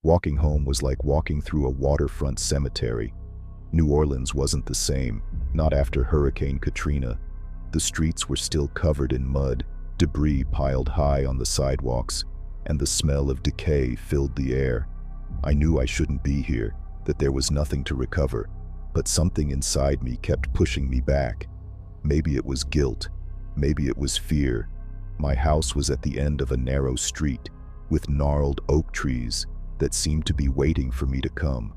Walking home was like walking through a waterfront cemetery. New Orleans wasn't the same, not after Hurricane Katrina. The streets were still covered in mud, debris piled high on the sidewalks, and the smell of decay filled the air. I knew I shouldn't be here, that there was nothing to recover, but something inside me kept pushing me back. Maybe it was guilt, maybe it was fear. My house was at the end of a narrow street, with gnarled oak trees that seemed to be waiting for me to come.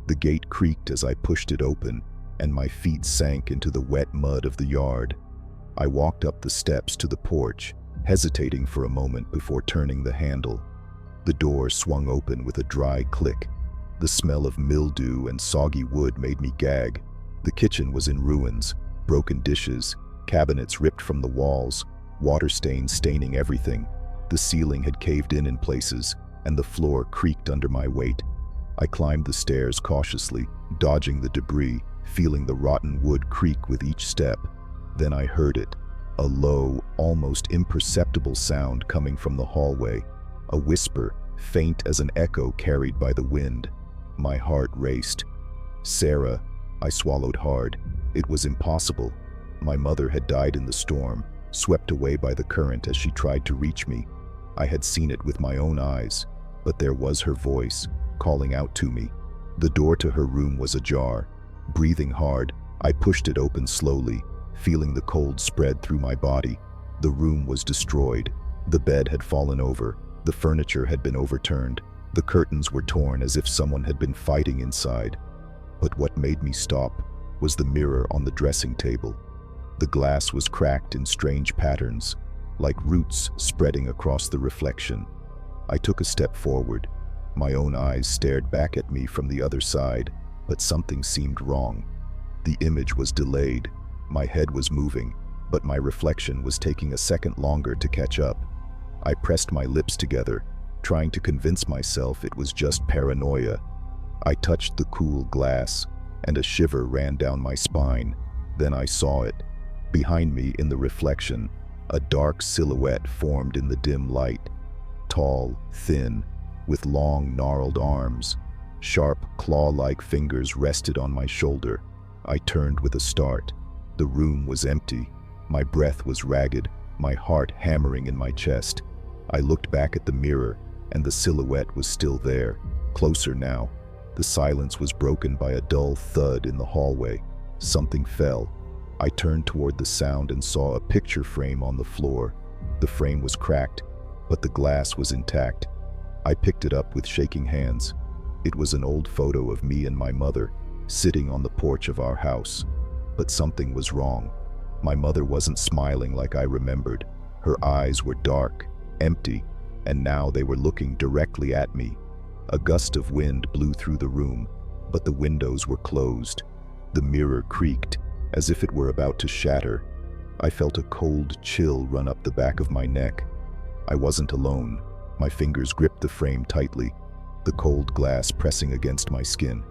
The gate creaked as I pushed it open, and my feet sank into the wet mud of the yard. I walked up the steps to the porch, hesitating for a moment before turning the handle. The door swung open with a dry click. The smell of mildew and soggy wood made me gag. The kitchen was in ruins, broken dishes, cabinets ripped from the walls, water stains staining everything. The ceiling had caved in places, and the floor creaked under my weight. I climbed the stairs cautiously, dodging the debris, feeling the rotten wood creak with each step. Then I heard it, a low, almost imperceptible sound coming from the hallway, a whisper, faint as an echo carried by the wind. My heart raced. Sarah, I swallowed hard. It was impossible. My mother had died in the storm, swept away by the current as she tried to reach me. I had seen it with my own eyes, but there was her voice, calling out to me. The door to her room was ajar. Breathing hard, I pushed it open slowly, feeling the cold spread through my body. The room was destroyed. The bed had fallen over. The furniture had been overturned. The curtains were torn as if someone had been fighting inside. But what made me stop was the mirror on the dressing table. The glass was cracked in strange patterns, like roots spreading across the reflection. I took a step forward. My own eyes stared back at me from the other side, but something seemed wrong. The image was delayed. My head was moving, but my reflection was taking a second longer to catch up. I pressed my lips together, trying to convince myself it was just paranoia. I touched the cool glass, and a shiver ran down my spine. Then I saw it. Behind me in the reflection, a dark silhouette formed in the dim light. Tall, thin, with long, gnarled arms. Sharp, claw-like fingers rested on my shoulder. I turned with a start. The room was empty. My breath was ragged, my heart hammering in my chest. I looked back at the mirror, and the silhouette was still there, closer now. The silence was broken by a dull thud in the hallway. Something fell. I turned toward the sound and saw a picture frame on the floor. The frame was cracked, but the glass was intact. I picked it up with shaking hands. It was an old photo of me and my mother, sitting on the porch of our house. But something was wrong. My mother wasn't smiling like I remembered. Her eyes were dark, empty, and now they were looking directly at me. A gust of wind blew through the room, but the windows were closed. The mirror creaked, as if it were about to shatter. I felt a cold chill run up the back of my neck. I wasn't alone. My fingers gripped the frame tightly, the cold glass pressing against my skin.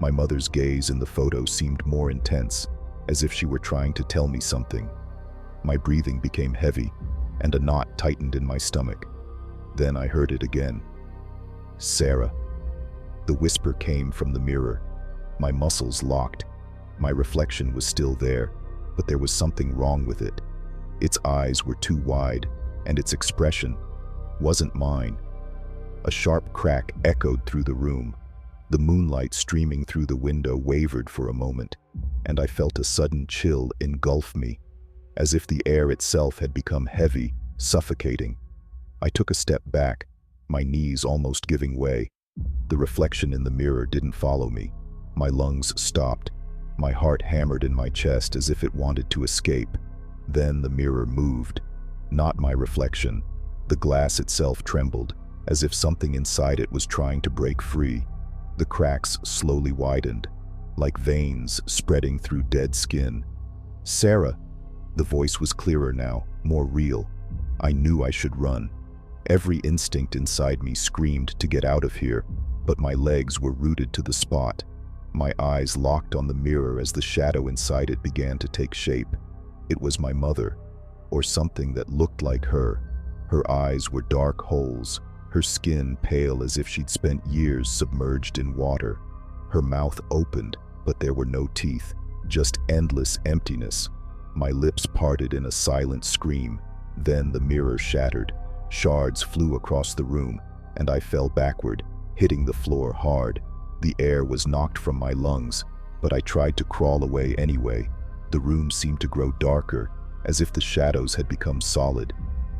My mother's gaze in the photo seemed more intense, as if she were trying to tell me something. My breathing became heavy, and a knot tightened in my stomach. Then I heard it again. Sarah. The whisper came from the mirror. My muscles locked. My reflection was still there, but there was something wrong with it. Its eyes were too wide, and its expression wasn't mine. A sharp crack echoed through the room. The moonlight streaming through the window wavered for a moment, and I felt a sudden chill engulf me, as if the air itself had become heavy, suffocating. I took a step back, my knees almost giving way. The reflection in the mirror didn't follow me. My lungs stopped. My heart hammered in my chest as if it wanted to escape. Then the mirror moved. Not my reflection. The glass itself trembled, as if something inside it was trying to break free. The cracks slowly widened, like veins spreading through dead skin. Sarah! The voice was clearer now, more real. I knew I should run. Every instinct inside me screamed to get out of here, but my legs were rooted to the spot. My eyes locked on the mirror as the shadow inside it began to take shape. It was my mother, or something that looked like her. Her eyes were dark holes, her skin pale as if she'd spent years submerged in water. Her mouth opened, but there were no teeth, just endless emptiness. My lips parted in a silent scream. Then the mirror shattered. Shards flew across the room, and I fell backward, hitting the floor hard. The air was knocked from my lungs, but I tried to crawl away anyway. The room seemed to grow darker, as if the shadows had become solid.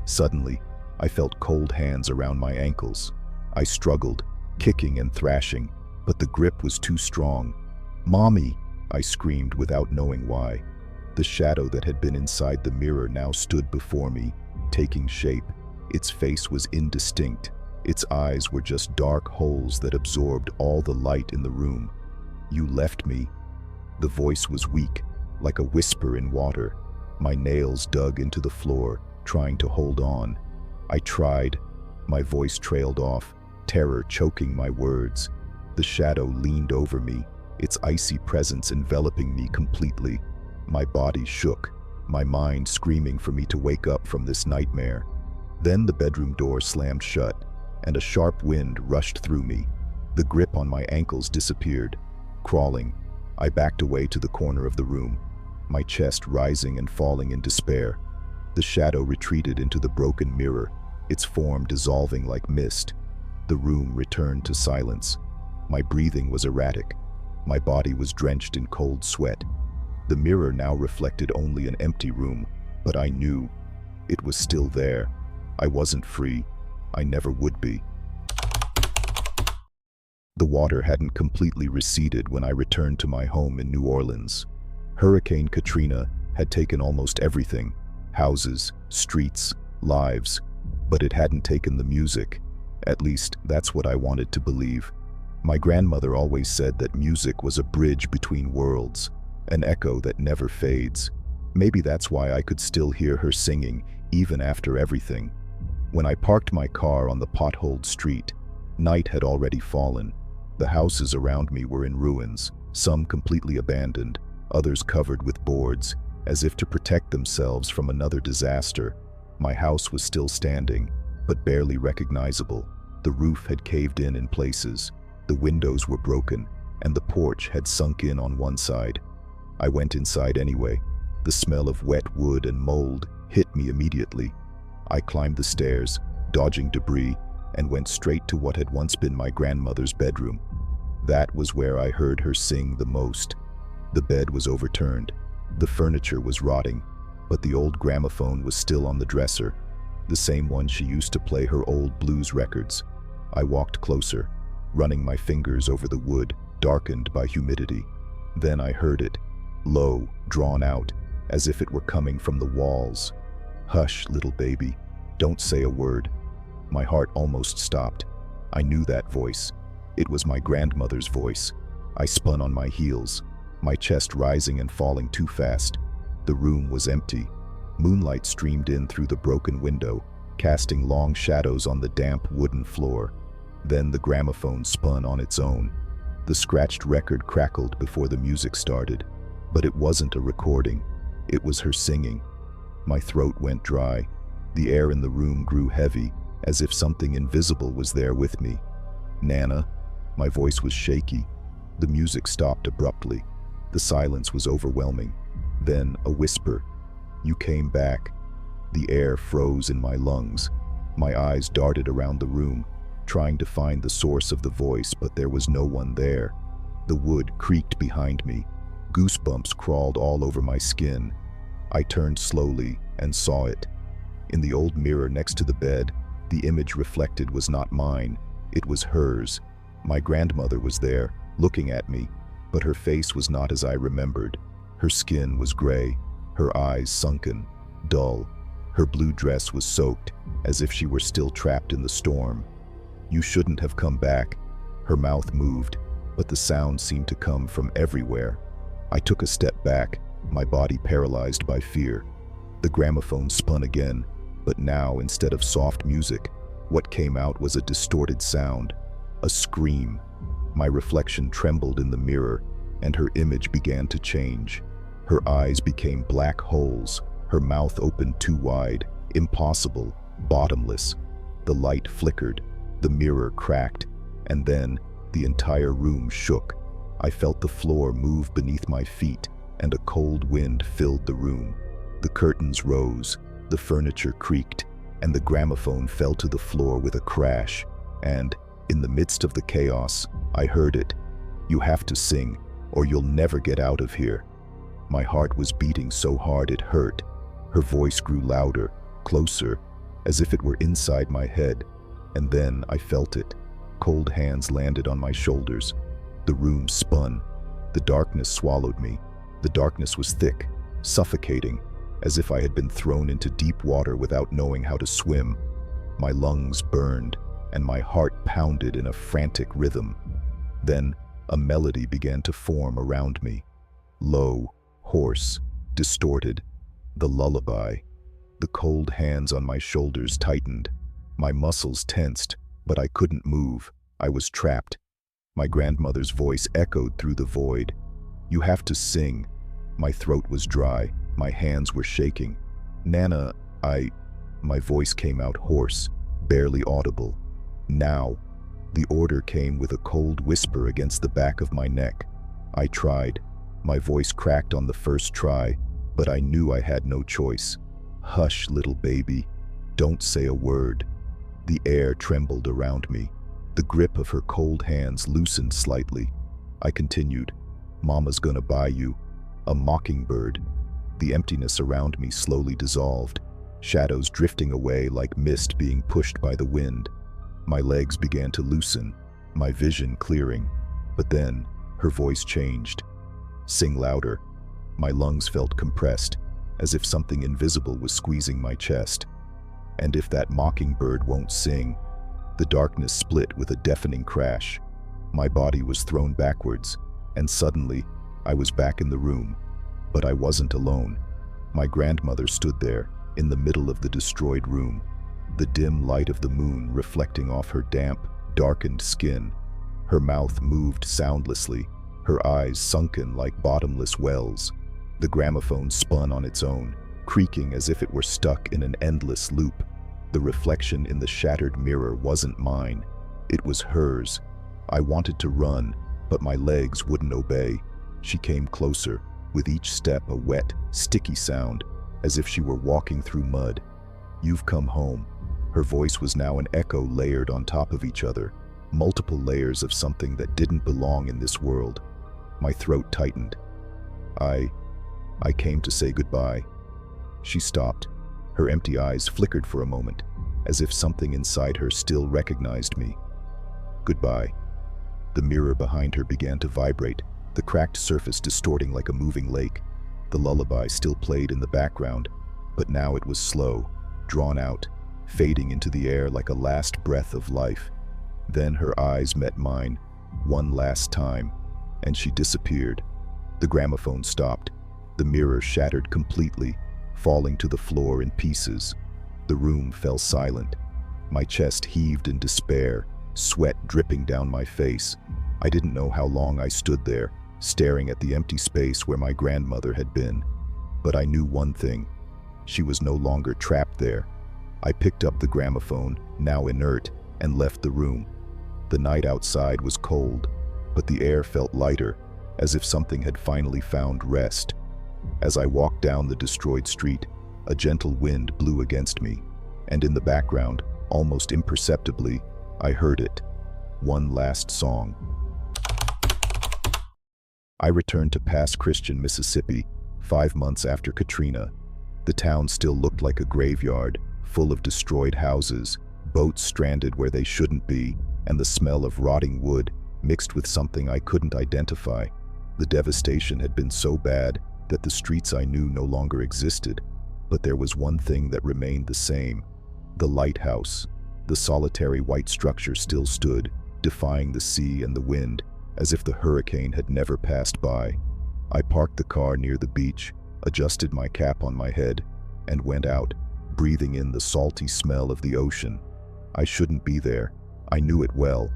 Suddenly, I felt cold hands around my ankles. I struggled, kicking and thrashing, but the grip was too strong. "Mommy!" I screamed without knowing why. The shadow that had been inside the mirror now stood before me, taking shape. Its face was indistinct. Its eyes were just dark holes that absorbed all the light in the room. "You left me." The voice was weak, like a whisper in water. My nails dug into the floor, trying to hold on. I tried. My voice trailed off, terror choking my words. The shadow leaned over me, its icy presence enveloping me completely. My body shook, my mind screaming for me to wake up from this nightmare. Then the bedroom door slammed shut, and a sharp wind rushed through me. The grip on my ankles disappeared. Crawling, I backed away to the corner of the room, my chest rising and falling in despair. The shadow retreated into the broken mirror, its form dissolving like mist. The room returned to silence. My breathing was erratic. My body was drenched in cold sweat. The mirror now reflected only an empty room, but I knew it was still there. I wasn't free. I never would be. The water hadn't completely receded when I returned to my home in New Orleans. Hurricane Katrina had taken almost everything: houses, streets, lives. But it hadn't taken the music. At least, that's what I wanted to believe. My grandmother always said that music was a bridge between worlds, an echo that never fades. Maybe that's why I could still hear her singing, even after everything. When I parked my car on the potholed street, night had already fallen. The houses around me were in ruins, some completely abandoned, others covered with boards, as if to protect themselves from another disaster. My house was still standing, but barely recognizable. The roof had caved in places, the windows were broken, and the porch had sunk in on one side. I went inside anyway. The smell of wet wood and mold hit me immediately. I climbed the stairs, dodging debris, and went straight to what had once been my grandmother's bedroom. That was where I heard her sing the most. The bed was overturned. The furniture was rotting, but the old gramophone was still on the dresser, the same one she used to play her old blues records. I walked closer, running my fingers over the wood, darkened by humidity. Then I heard it, low, drawn out, as if it were coming from the walls. "Hush, little baby. Don't say a word." My heart almost stopped. I knew that voice. It was my grandmother's voice. I spun on my heels, my chest rising and falling too fast. The room was empty. Moonlight streamed in through the broken window, casting long shadows on the damp wooden floor. Then the gramophone spun on its own. The scratched record crackled before the music started. But it wasn't a recording. It was her singing. My throat went dry. The air in the room grew heavy, as if something invisible was there with me. "Nana?" My voice was shaky. The music stopped abruptly. The silence was overwhelming. Then a whisper. "You came back." The air froze in my lungs. My eyes darted around the room, trying to find the source of the voice, but there was no one there. The wood creaked behind me. Goosebumps crawled all over my skin. I turned slowly and saw it. In the old mirror next to the bed, the image reflected was not mine. It was hers. My grandmother was there, looking at me, but her face was not as I remembered. Her skin was gray, her eyes sunken, dull. Her blue dress was soaked, as if she were still trapped in the storm. "You shouldn't have come back." Her mouth moved, but the sound seemed to come from everywhere. I took a step back, my body paralyzed by fear. The gramophone spun again, but now, instead of soft music, what came out was a distorted sound, a scream. My reflection trembled in the mirror, and her image began to change. Her eyes became black holes, her mouth opened too wide, impossible, bottomless. The light flickered, The mirror cracked, and then the entire room shook. I felt the floor move beneath my feet, and a cold wind filled the room. The curtains rose, the furniture creaked, and the gramophone fell to the floor with a crash. And, in the midst of the chaos, I heard it. "You have to sing, or you'll never get out of here." My heart was beating so hard it hurt. Her voice grew louder, closer, as if it were inside my head. And then I felt it. Cold hands landed on my shoulders. The room spun. The darkness swallowed me. The darkness was thick, suffocating, as if I had been thrown into deep water without knowing how to swim. My lungs burned, and my heart pounded in a frantic rhythm. Then a melody began to form around me. Low, hoarse, distorted. The lullaby. The cold hands on my shoulders tightened. My muscles tensed, but I couldn't move. I was trapped. My grandmother's voice echoed through the void. "You have to sing." My throat was dry. My hands were shaking. "Nana, My voice came out hoarse, barely audible. "Now." The order came with a cold whisper against the back of my neck. I tried. My voice cracked on the first try, but I knew I had no choice. "Hush, little baby. Don't say a word." The air trembled around me. The grip of her cold hands loosened slightly. I continued. "Mama's gonna buy you a mockingbird." The emptiness around me slowly dissolved, shadows drifting away like mist being pushed by the wind. My legs began to loosen, my vision clearing. But then, her voice changed. "Sing louder." My lungs felt compressed, as if something invisible was squeezing my chest. "And if that mockingbird won't sing." The darkness split with a deafening crash. My body was thrown backwards, and suddenly, I was back in the room. But I wasn't alone. My grandmother stood there, in the middle of the destroyed room, the dim light of the moon reflecting off her damp, darkened skin. Her mouth moved soundlessly, her eyes sunken like bottomless wells. The gramophone spun on its own, creaking as if it were stuck in an endless loop. The reflection in the shattered mirror wasn't mine. It was hers. I wanted to run, but my legs wouldn't obey. She came closer, with each step a wet, sticky sound, as if she were walking through mud. "You've come home." Her voice was now an echo layered on top of each other, multiple layers of something that didn't belong in this world. My throat tightened. I came to say goodbye." She stopped. Her empty eyes flickered for a moment, as if something inside her still recognized me. "Goodbye." The mirror behind her began to vibrate, the cracked surface distorting like a moving lake. The lullaby still played in the background, but now it was slow, drawn out, fading into the air like a last breath of life. Then her eyes met mine, one last time, and she disappeared. The gramophone stopped. The mirror shattered completely, falling to the floor in pieces. The room fell silent. My chest heaved in despair, sweat dripping down my face. I didn't know how long I stood there, staring at the empty space where my grandmother had been. But I knew one thing. She was no longer trapped there. I picked up the gramophone, now inert, and left the room. The night outside was cold, but the air felt lighter, as if something had finally found rest. As I walked down the destroyed street, a gentle wind blew against me, and in the background, almost imperceptibly, I heard it. One last song. I returned to Pass Christian, Mississippi, 5 months after Katrina. The town still looked like a graveyard, full of destroyed houses, boats stranded where they shouldn't be, and the smell of rotting wood mixed with something I couldn't identify. The devastation had been so bad that the streets I knew no longer existed, but there was one thing that remained the same. The lighthouse. The solitary white structure still stood, defying the sea and the wind, as if the hurricane had never passed by. I parked the car near the beach, adjusted my cap on my head, and went out, breathing in the salty smell of the ocean. I shouldn't be there. I knew it well,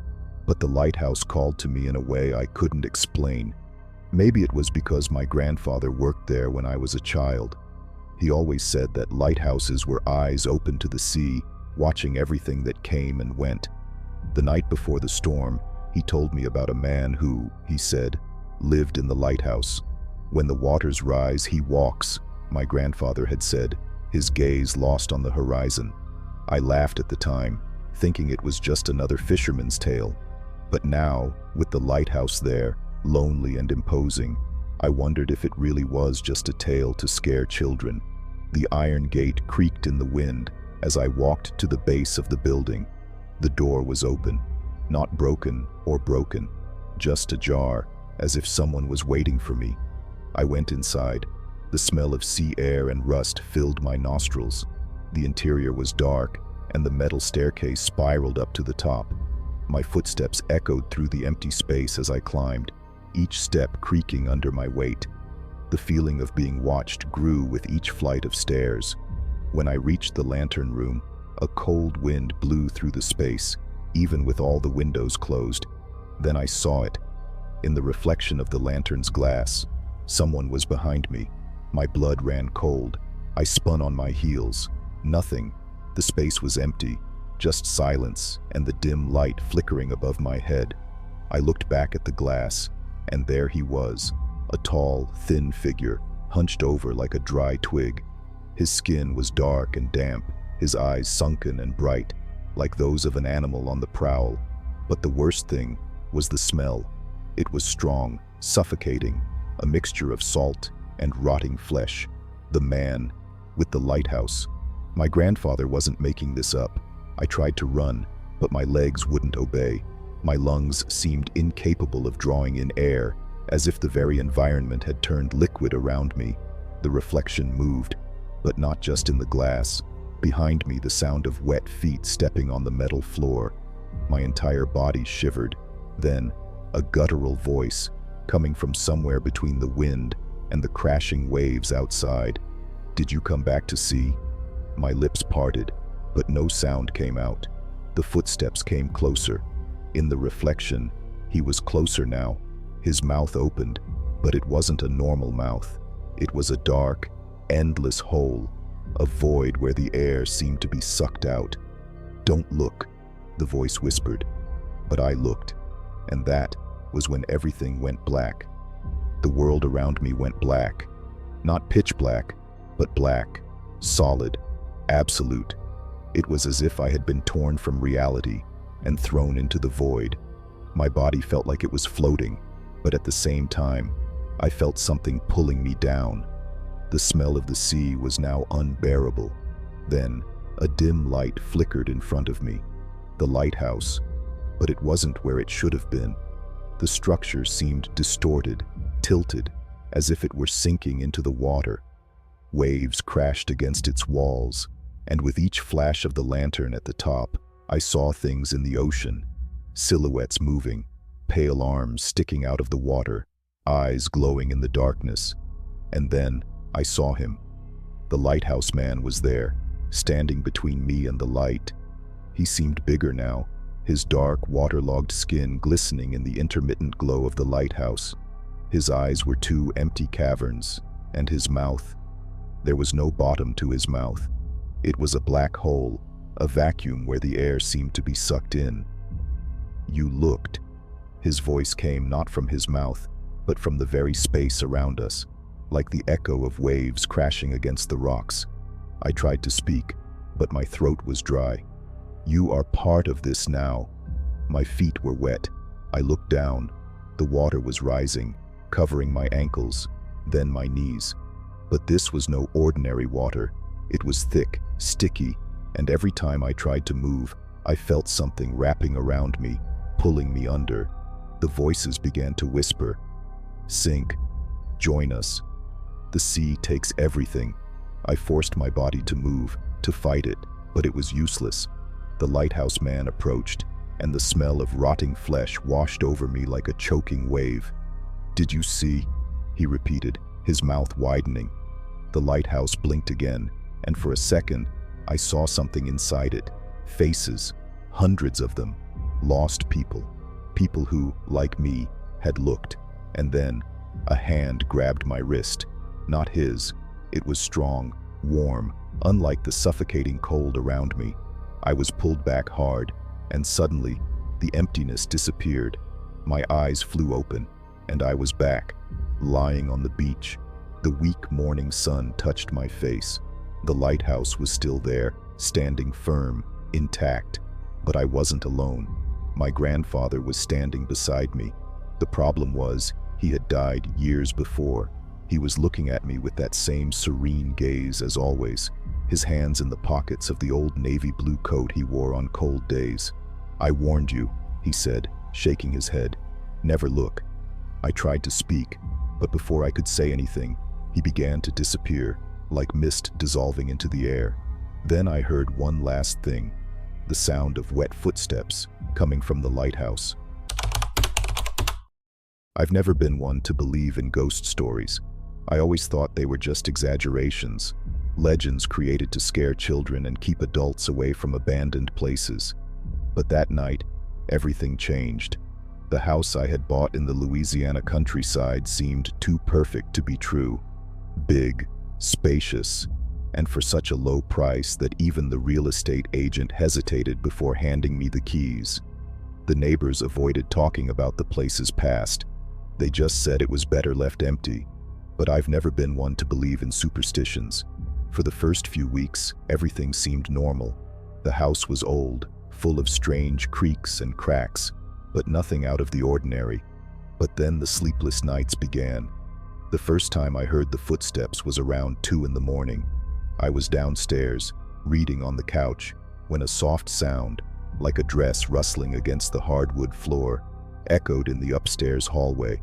but the lighthouse called to me in a way I couldn't explain. Maybe it was because my grandfather worked there when I was a child. He always said that lighthouses were eyes open to the sea, watching everything that came and went. The night before the storm, he told me about a man who, he said, lived in the lighthouse. When the waters rise, he walks, my grandfather had said, his gaze lost on the horizon. I laughed at the time, thinking it was just another fisherman's tale. But now, with the lighthouse there, lonely and imposing, I wondered if it really was just a tale to scare children. The iron gate creaked in the wind as I walked to the base of the building. The door was open, not broken or broken, just ajar, as if someone was waiting for me. I went inside. The smell of sea air and rust filled my nostrils. The interior was dark, and the metal staircase spiraled up to the top. My footsteps echoed through the empty space as I climbed, each step creaking under my weight. The feeling of being watched grew with each flight of stairs. When I reached the lantern room, a cold wind blew through the space, even with all the windows closed. Then I saw it. In the reflection of the lantern's glass, someone was behind me. My blood ran cold. I spun on my heels. Nothing. The space was empty, just silence and the dim light flickering above my head. I looked back at the glass, and there he was, a tall, thin figure, hunched over like a dry twig. His skin was dark and damp, his eyes sunken and bright, like those of an animal on the prowl. But the worst thing was the smell. It was strong, suffocating, a mixture of salt and rotting flesh. The man with the lighthouse. My grandfather wasn't making this up. I tried to run, but my legs wouldn't obey. My lungs seemed incapable of drawing in air, as if the very environment had turned liquid around me. The reflection moved, but not just in the glass. Behind me, the sound of wet feet stepping on the metal floor. My entire body shivered. Then, a guttural voice, coming from somewhere between the wind and the crashing waves outside. "Did you come back to see?" My lips parted, but no sound came out. The footsteps came closer. In the reflection, he was closer now. His mouth opened, but it wasn't a normal mouth. It was a dark, endless hole, a void where the air seemed to be sucked out. "Don't look," the voice whispered. But I looked, and that was when everything went black. The world around me went black. Not pitch black, but black, solid, absolute. It was as if I had been torn from reality and thrown into the void. My body felt like it was floating, but at the same time, I felt something pulling me down. The smell of the sea was now unbearable. Then, a dim light flickered in front of me. The lighthouse. But it wasn't where it should have been. The structure seemed distorted, tilted, as if it were sinking into the water. Waves crashed against its walls, and with each flash of the lantern at the top, I saw things in the ocean. Silhouettes moving, pale arms sticking out of the water, eyes glowing in the darkness. And then, I saw him. The lighthouse man was there, standing between me and the light. He seemed bigger now, his dark, waterlogged skin glistening in the intermittent glow of the lighthouse. His eyes were two empty caverns, and his mouth. There was no bottom to his mouth. It was a black hole, a vacuum where the air seemed to be sucked in. "You looked." His voice came not from his mouth, but from the very space around us, like the echo of waves crashing against the rocks. I tried to speak, but my throat was dry. "You are part of this now." My feet were wet. I looked down. The water was rising, covering my ankles, then my knees. But this was no ordinary water. It was thick, sticky, and every time I tried to move, I felt something wrapping around me, pulling me under. The voices began to whisper. "Sink. Join us. The sea takes everything." I forced my body to move, to fight it, but it was useless. The lighthouse man approached, and the smell of rotting flesh washed over me like a choking wave. "Did you see?" he repeated, his mouth widening. The lighthouse blinked again, and for a second, I saw something inside it. Faces, hundreds of them. Lost people. People who, like me, had looked. And then, a hand grabbed my wrist. Not his. It was strong, warm, unlike the suffocating cold around me. I was pulled back hard, and suddenly, The emptiness disappeared. My eyes flew open, and I was back, lying on the beach. The weak morning sun touched my face. The lighthouse was still there, standing firm, intact. But I wasn't alone. My grandfather was standing beside me. The problem was, he had died years before. He was looking at me with that same serene gaze as always, his hands in the pockets of the old navy blue coat he wore on cold days. "I warned you," he said, shaking his head. "Never look." I tried to speak, but before I could say anything, he began to disappear, like mist dissolving into the air. Then I heard one last thing, the sound of wet footsteps coming from the lighthouse. I've never been one to believe in ghost stories. I always thought they were just exaggerations, legends created to scare children and keep adults away from abandoned places. But that night, everything changed. The house I had bought in the Louisiana countryside seemed too perfect to be true. Big, spacious, and for such a low price that even the real estate agent hesitated before handing me the keys. The neighbors avoided talking about the place's past. They just said it was better left empty. But I've never been one to believe in superstitions. For the first few weeks, everything seemed normal. The house was old, full of strange creaks and cracks, but nothing out of the ordinary. But then the sleepless nights began. The first time I heard the footsteps was around 2 in the morning. I was downstairs, reading on the couch, when a soft sound, like a dress rustling against the hardwood floor, echoed in the upstairs hallway.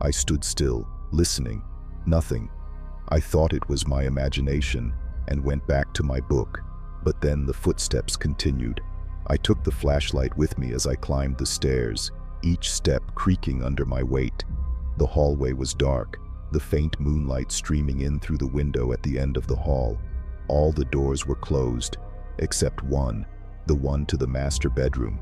I stood still, listening. Nothing. I thought it was my imagination and went back to my book. But then the footsteps continued. I took the flashlight with me as I climbed the stairs, each step creaking under my weight. The hallway was dark, the faint moonlight streaming in through the window at the end of the hall. All the doors were closed, except one, the one to the master bedroom.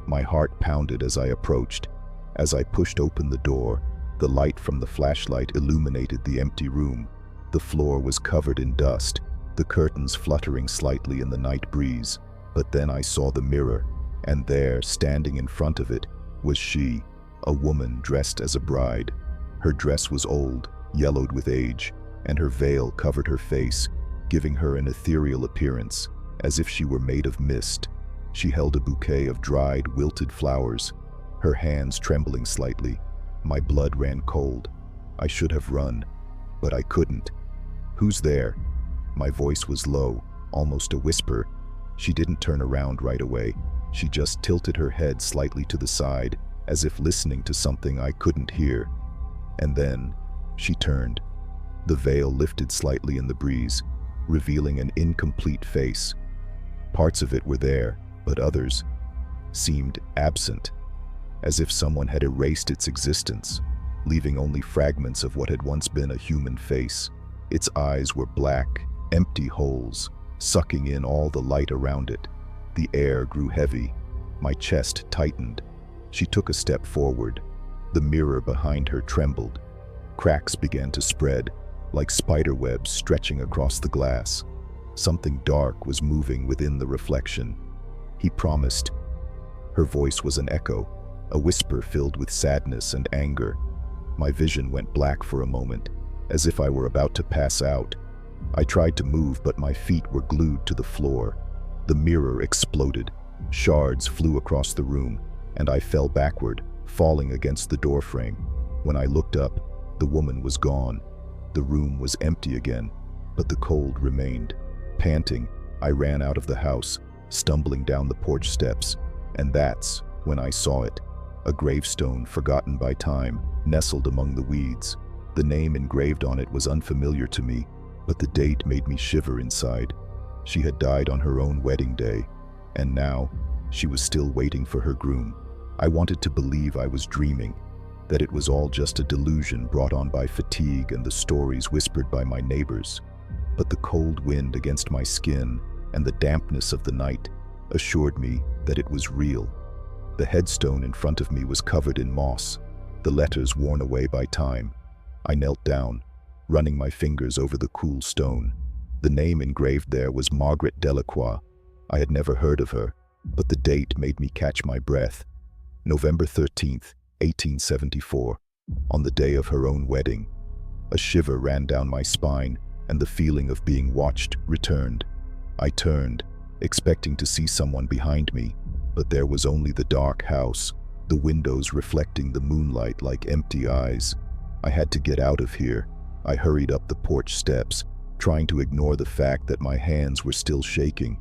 My heart pounded as I approached. As I pushed open the door, the light from the flashlight illuminated the empty room. The floor was covered in dust, the curtains fluttering slightly in the night breeze. But then I saw the mirror, and there, standing in front of it, was she, a woman dressed as a bride. Her dress was old, yellowed with age, and her veil covered her face, giving her an ethereal appearance, as if she were made of mist. She held a bouquet of dried, wilted flowers, her hands trembling slightly. My blood ran cold. I should have run, but I couldn't. "Who's there?" My voice was low, almost a whisper. She didn't turn around right away. She just tilted her head slightly to the side, as if listening to something I couldn't hear. And then, she turned. The veil lifted slightly in the breeze, revealing an incomplete face. Parts of it were there, but others seemed absent, as if someone had erased its existence, leaving only fragments of what had once been a human face. Its eyes were black, empty holes, sucking in all the light around it. The air grew heavy. My chest tightened. She took a step forward. The mirror behind her trembled. Cracks began to spread, like spider webs stretching across the glass. Something dark was moving within the reflection. "He promised." Her voice was an echo, a whisper filled with sadness and anger. My vision went black for a moment, as if I were about to pass out. I tried to move, but my feet were glued to the floor. The mirror exploded. Shards flew across the room, and I fell backward, falling against the doorframe. When I looked up, the woman was gone. The room was empty again, but the cold remained. Panting, I ran out of the house, stumbling down the porch steps, and that's when I saw it. A gravestone forgotten by time, nestled among the weeds. The name engraved on it was unfamiliar to me, but the date made me shiver inside. She had died on her own wedding day, and now she was still waiting for her groom. I wanted to believe I was dreaming, that it was all just a delusion brought on by fatigue and the stories whispered by my neighbors. But the cold wind against my skin and the dampness of the night assured me that it was real. The headstone in front of me was covered in moss, the letters worn away by time. I knelt down, running my fingers over the cool stone. The name engraved there was Margaret Delacroix. I had never heard of her, but the date made me catch my breath. November 13th, 1874, on the day of her own wedding. A shiver ran down my spine, and the feeling of being watched returned. I turned, expecting to see someone behind me, but there was only the dark house, the windows reflecting the moonlight like empty eyes. I had to get out of here. I hurried up the porch steps, trying to ignore the fact that my hands were still shaking.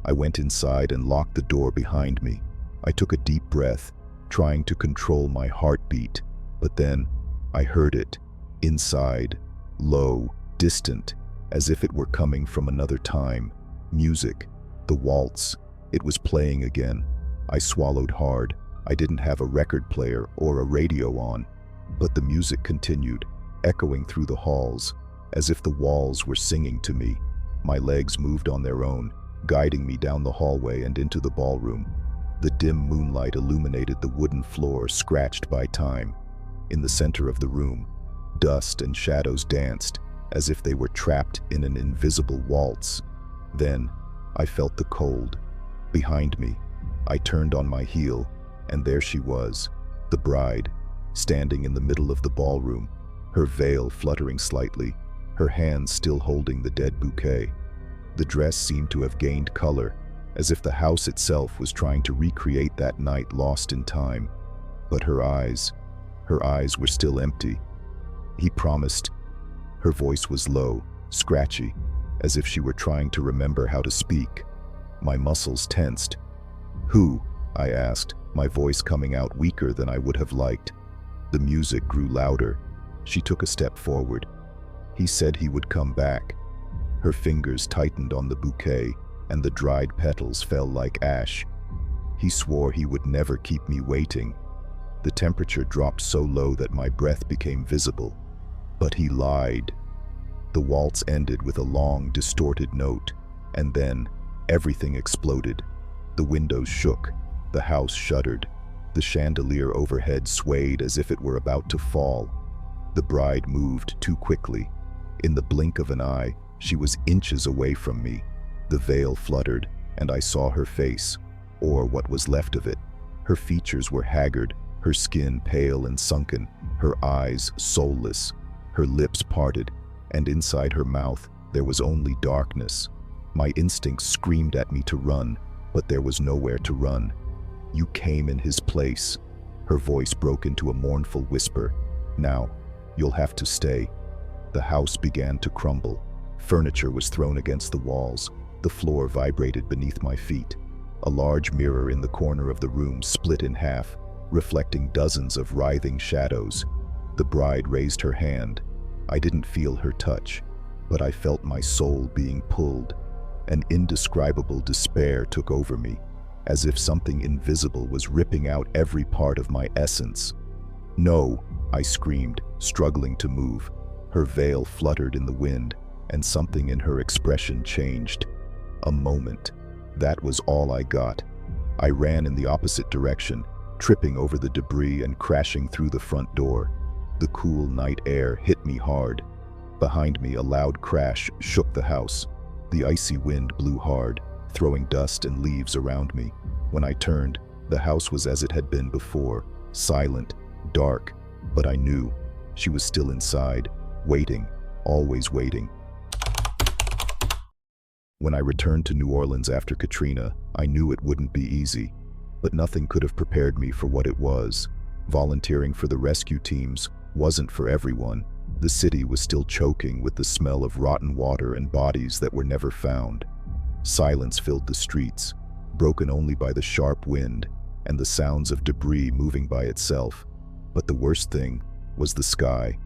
I went inside and locked the door behind me. I took a deep breath, trying to control my heartbeat, but then I heard it, inside, low, distant, as if it were coming from another time. Music, the waltz, it was playing again. I swallowed hard. I didn't have a record player or a radio on, but the music continued, echoing through the halls, as if the walls were singing to me. My legs moved on their own, guiding me down the hallway and into the ballroom. The dim moonlight illuminated the wooden floor scratched by time. In the center of the room, dust and shadows danced, as if they were trapped in an invisible waltz. Then, I felt the cold. Behind me, I turned on my heel, and there she was, the bride, standing in the middle of the ballroom, her veil fluttering slightly, her hands still holding the dead bouquet. The dress seemed to have gained color, as if the house itself was trying to recreate that night lost in time. But her eyes were still empty. He promised. Her voice was low, scratchy, as if she were trying to remember how to speak. My muscles tensed. "Who?" I asked, my voice coming out weaker than I would have liked. The music grew louder. She took a step forward. "He said he would come back." Her fingers tightened on the bouquet, and the dried petals fell like ash. "He swore he would never keep me waiting." The temperature dropped so low that my breath became visible. But he lied. The waltz ended with a long, distorted note, and then everything exploded. The windows shook, the house shuddered, the chandelier overhead swayed as if it were about to fall. The bride moved too quickly. In the blink of an eye, she was inches away from me. The veil fluttered, and I saw her face, or what was left of it. Her features were haggard, her skin pale and sunken, her eyes soulless, her lips parted, and inside her mouth there was only darkness. My instincts screamed at me to run, but there was nowhere to run. "You came in his place." Her voice broke into a mournful whisper. "Now, you'll have to stay." The house began to crumble. Furniture was thrown against the walls. The floor vibrated beneath my feet. A large mirror in the corner of the room split in half, reflecting dozens of writhing shadows. The bride raised her hand. I didn't feel her touch, but I felt my soul being pulled. An indescribable despair took over me, as if something invisible was ripping out every part of my essence. "No," I screamed, struggling to move. Her veil fluttered in the wind, and something in her expression changed. A moment. That was all I got. I ran in the opposite direction, tripping over the debris and crashing through the front door. The cool night air hit me hard. Behind me, a loud crash shook the house. The icy wind blew hard, throwing dust and leaves around me. When I turned, the house was as it had been before, silent, dark, but I knew she was still inside, waiting, always waiting. When I returned to New Orleans after Katrina, I knew it wouldn't be easy, but nothing could have prepared me for what it was. Volunteering for the rescue teams wasn't for everyone. The city was still choking with the smell of rotten water and bodies that were never found. Silence filled the streets, broken only by the sharp wind and the sounds of debris moving by itself. But the worst thing was the sky.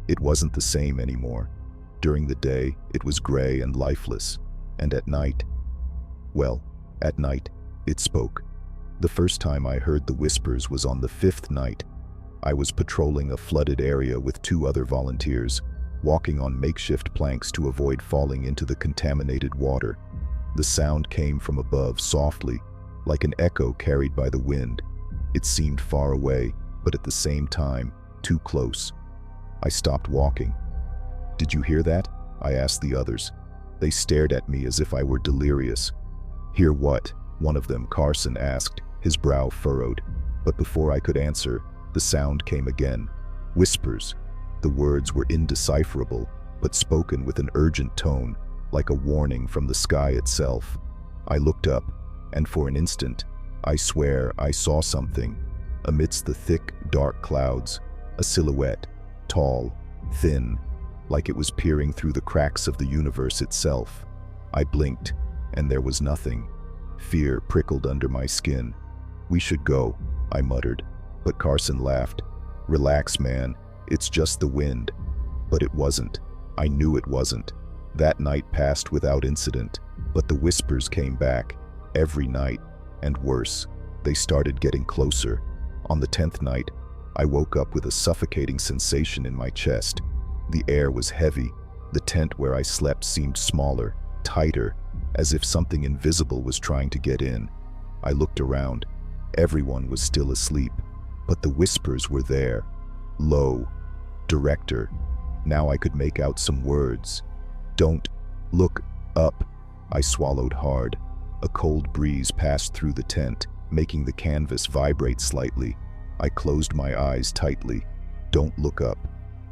It wasn't the same anymore. During the day, it was gray and lifeless, and at night, it spoke. The first time I heard the whispers was on the 5th night. I was patrolling a flooded area with 2 other volunteers, walking on makeshift planks to avoid falling into the contaminated water. The sound came from above softly, like an echo carried by the wind. It seemed far away, but at the same time, too close. I stopped walking. "Did you hear that?" I asked the others. They stared at me as if I were delirious. "Hear what?" one of them, Carson, asked, his brow furrowed. But before I could answer, the sound came again. Whispers. The words were indecipherable, but spoken with an urgent tone, like a warning from the sky itself. I looked up, and for an instant, I swear I saw something. Amidst the thick, dark clouds, a silhouette, tall, thin, like it was peering through the cracks of the universe itself. I blinked, and there was nothing. Fear prickled under my skin. "We should go," I muttered, but Carson laughed. "Relax, man, it's just the wind." But it wasn't. I knew it wasn't. That night passed without incident, but the whispers came back, every night, and worse. They started getting closer. On the 10th night, I woke up with a suffocating sensation in my chest. The air was heavy. The tent where I slept seemed smaller, tighter, as if something invisible was trying to get in. I looked around. Everyone was still asleep, but the whispers were there. Low. Director. Now I could make out some words. "Don't look up." I swallowed hard. A cold breeze passed through the tent, making the canvas vibrate slightly. I closed my eyes tightly. "Don't look up."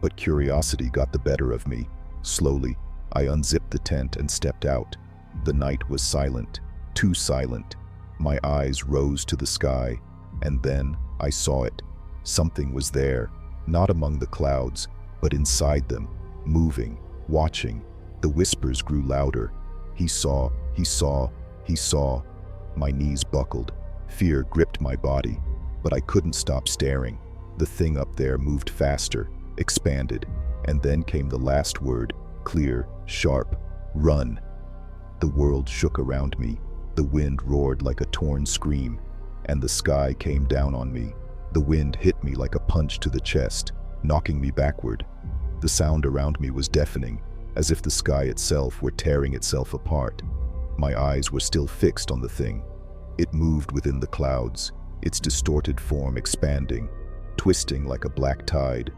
But curiosity got the better of me. Slowly, I unzipped the tent and stepped out. The night was silent, too silent. My eyes rose to the sky, and then I saw it. Something was there, not among the clouds, but inside them, moving, watching. The whispers grew louder. He saw, he saw, he saw. My knees buckled. Fear gripped my body, but I couldn't stop staring. The thing up there moved faster, expanded, and then came the last word, clear, sharp: "Run." The world shook around me. The wind roared like a torn scream, and the sky came down on me. The wind hit me like a punch to the chest, knocking me backward. The sound around me was deafening, as if the sky itself were tearing itself apart. My eyes were still fixed on the thing. It moved within the clouds, its distorted form expanding, twisting like a black tide.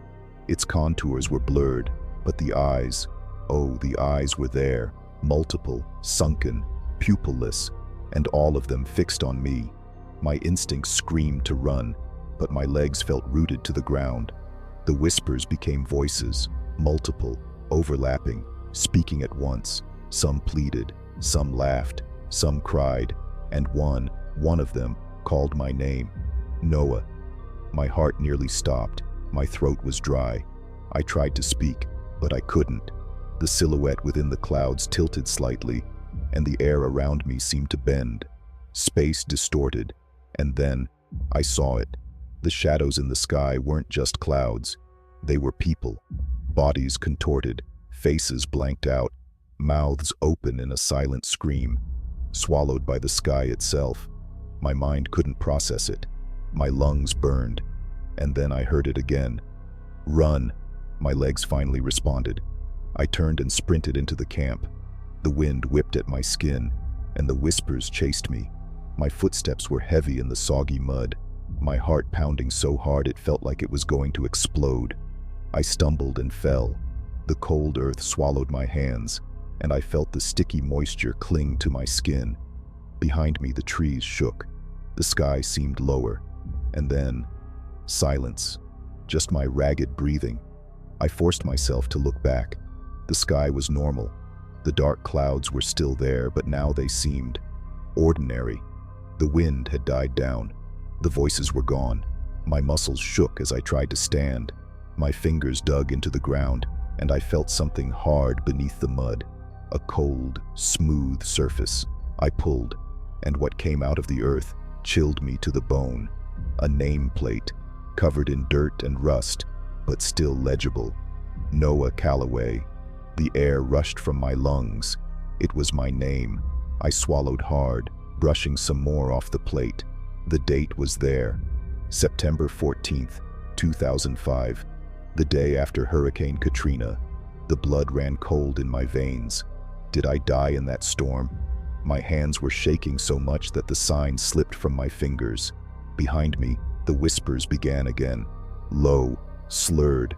Its contours were blurred, but the eyes, oh, the eyes were there, multiple, sunken, pupilless, and all of them fixed on me. My instincts screamed to run, but my legs felt rooted to the ground. The whispers became voices, multiple, overlapping, speaking at once. Some pleaded, some laughed, some cried, and one of them called my name. Noah. My heart nearly stopped. My throat was dry. I tried to speak, but I couldn't. The silhouette within the clouds tilted slightly, and the air around me seemed to bend. Space distorted, and then I saw it. The shadows in the sky weren't just clouds. They were people. Bodies contorted, faces blanked out, mouths open in a silent scream, swallowed by the sky itself. My mind couldn't process it. My lungs burned, and then I heard it again. "Run!" My legs finally responded. I turned and sprinted into the camp. The wind whipped at my skin, and the whispers chased me. My footsteps were heavy in the soggy mud, my heart pounding so hard it felt like it was going to explode. I stumbled and fell. The cold earth swallowed my hands, and I felt the sticky moisture cling to my skin. Behind me, the trees shook. The sky seemed lower. And then, silence. Just my ragged breathing. I forced myself to look back. The sky was normal. The dark clouds were still there, but now they seemed ordinary. The wind had died down. The voices were gone. My muscles shook as I tried to stand. My fingers dug into the ground, and I felt something hard beneath the mud. A cold, smooth surface. I pulled, and what came out of the earth chilled me to the bone. A nameplate, covered in dirt and rust, but still legible. Noah Calloway. The air rushed from my lungs. It was my name. I swallowed hard, brushing some more off the plate. The date was there. September 14th, 2005. The day after Hurricane Katrina. The blood ran cold in my veins. Did I die in that storm? My hands were shaking so much that the sign slipped from my fingers. Behind me, the whispers began again. Low, slurred.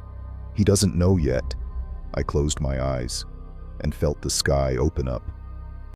"He doesn't know yet." I closed my eyes and felt the sky open up.